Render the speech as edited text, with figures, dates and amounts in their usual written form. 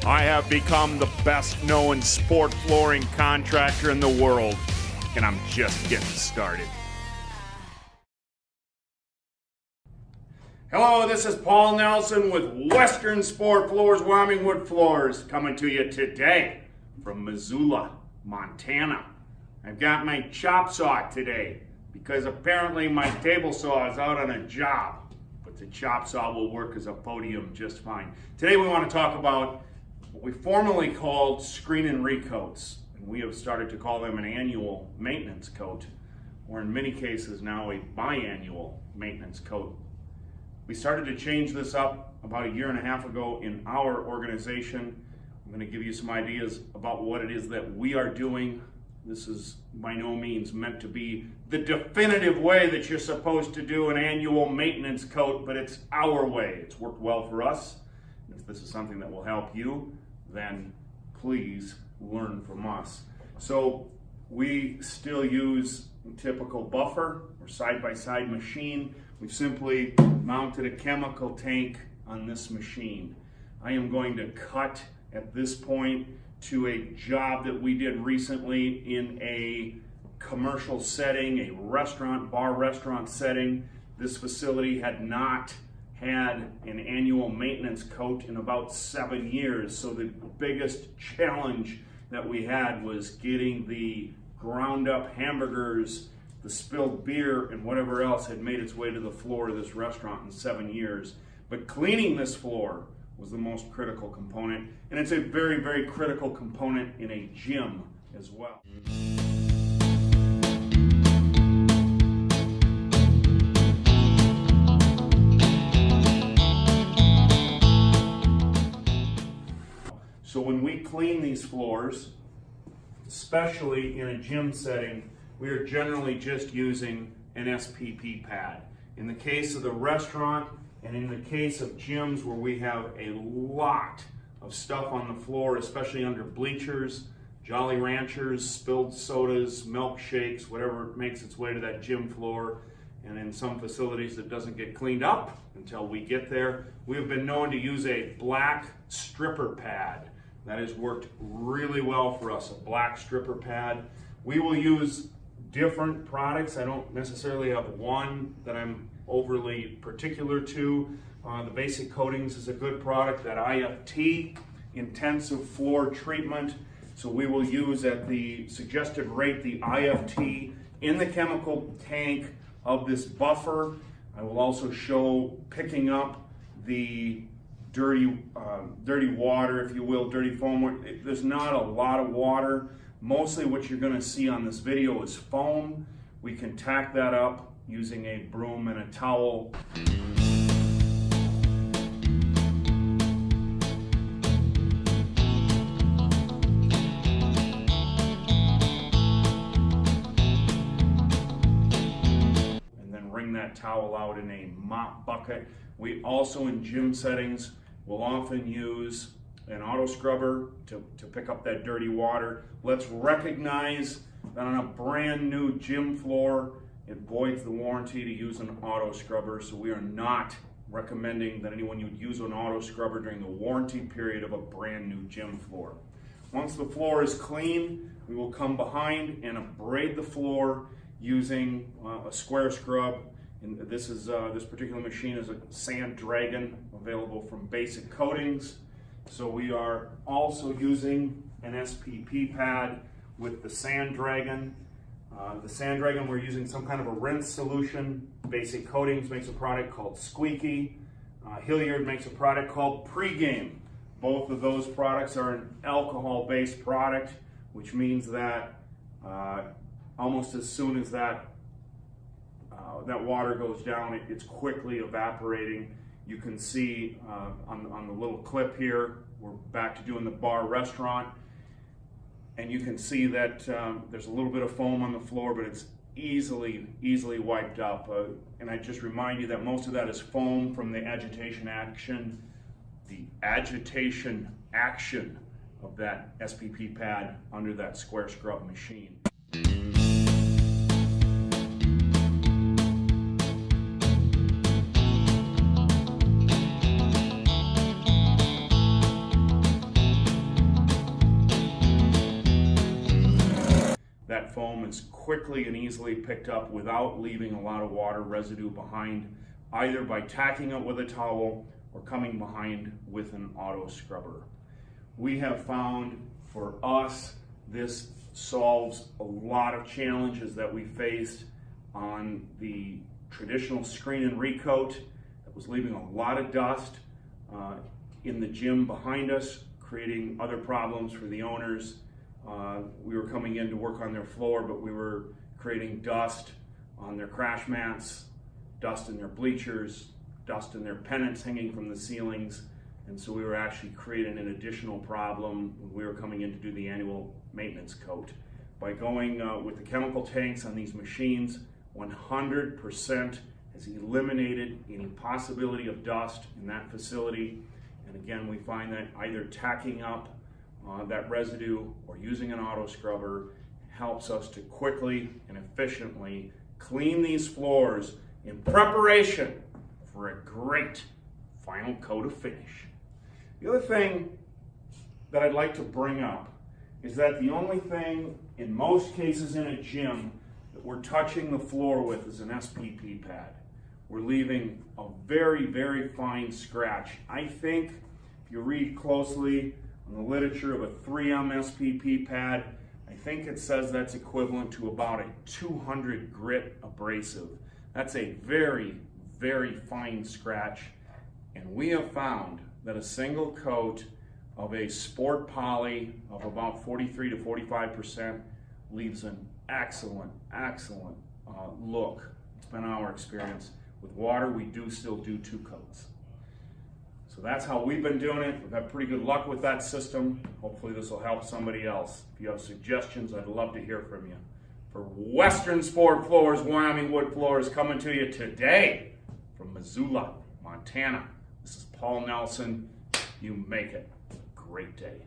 I have become the best known sport flooring contractor in the world, and I'm just getting started. Hello, this is Paul Nelson with Western Sport Floors, Wyoming Wood Floors, coming to you today from Missoula, Montana. I've got my chop saw today because apparently my table saw is out on a job, but the chop saw will work as a podium just fine. Today we want to talk about what we formerly called screen and recoats, and we have started to call them an annual maintenance coat, or in many cases now a biannual maintenance coat. We started to change this up about a year and a half ago in our organization. I'm going to give you some ideas about what it is that we are doing. This is by no means meant to be the definitive way that you're supposed to do an annual maintenance coat, but it's our way. It's worked well for us. If this is something that will help you, then please learn from us. So we still use a typical buffer or side-by-side machine. We've simply mounted a chemical tank on this machine. I am going to cut at this point to a job that we did recently in a commercial setting, a restaurant, bar restaurant setting. This facility had not had an annual maintenance coat in about 7 years. So the biggest challenge that we had was getting the ground up hamburgers, the spilled beer, and whatever else had made its way to the floor of this restaurant in 7 years. But cleaning this floor was the most critical component, and it's a very, very critical component in a gym as well. So when we clean these floors, especially in a gym setting, we are generally just using an SPP pad. In the case of the restaurant and in the case of gyms where we have a lot of stuff on the floor, especially under bleachers, Jolly Ranchers, spilled sodas, milkshakes, whatever makes its way to that gym floor, and in some facilities that doesn't get cleaned up until we get there, we have been known to use a black stripper pad. That has worked really well for us, a black stripper pad. We will use different products. I don't necessarily have one that I'm overly particular to. The Basic Coatings is a good product. That IFT, Intensive Floor Treatment. So we will use at the suggested rate the IFT in the chemical tank of this buffer. I will also show picking up the dirty water, if you will, dirty foam. There's not a lot of water. Mostly what you're going to see on this video is foam. We can tack that up using a broom and a towel. And then wring that towel out in a mop bucket. We also, in gym settings, will often use an auto scrubber to pick up that dirty water. Let's recognize that on a brand new gym floor, it voids the warranty to use an auto scrubber, so we are not recommending that anyone would use an auto scrubber during the warranty period of a brand new gym floor. Once the floor is clean, we will come behind and abrade the floor using a square scrub. And this particular machine is a Sand Dragon, available from Basic Coatings. So we are also using an SPP pad with the Sand Dragon. The Sand Dragon, we're using some kind of a rinse solution. Basic Coatings makes a product called Squeaky. Hilliard makes a product called Pregame. Both of those products are an alcohol-based product, which means that almost as soon as that water goes down, it's quickly evaporating. You can see on the little clip here, we're back to doing the bar restaurant, and you can see that there's a little bit of foam on the floor, but it's easily wiped up. And I just remind you that most of that is foam from the agitation action of that SPP pad under that square scrub machine. quickly and easily picked up without leaving a lot of water residue behind, either by tacking it with a towel or coming behind with an auto scrubber. We have found for us this solves a lot of challenges that we faced on the traditional screen and recoat that was leaving a lot of dust in the gym behind us, creating other problems for the owners. We were coming in to work on their floor, but we were creating dust on their crash mats, dust in their bleachers, dust in their pennants hanging from the ceilings. And so we were actually creating an additional problem when we were coming in to do the annual maintenance coat. By going with the chemical tanks on these machines, 100% has eliminated any possibility of dust in that facility. And again, we find that either tacking up that residue or using an auto scrubber helps us to quickly and efficiently clean these floors in preparation for a great final coat of finish. The other thing that I'd like to bring up is that the only thing in most cases in a gym that we're touching the floor with is an SPP pad. We're leaving a very, very fine scratch. I think if you read closely on the literature of a 3M SPP pad, I think it says that's equivalent to about a 200 grit abrasive. That's a very, very fine scratch. And we have found that a single coat of a sport poly of about 43 to 45% leaves an excellent, excellent look. It's been our experience. With water, we do still do 2 coats. So that's how we've been doing it. We've had pretty good luck with that system. Hopefully this will help somebody else. If you have suggestions, I'd love to hear from you. For Western Sport Floors, Wyoming Wood Floors, coming to you today from Missoula, Montana. This is Paul Nelson. You make it a great day.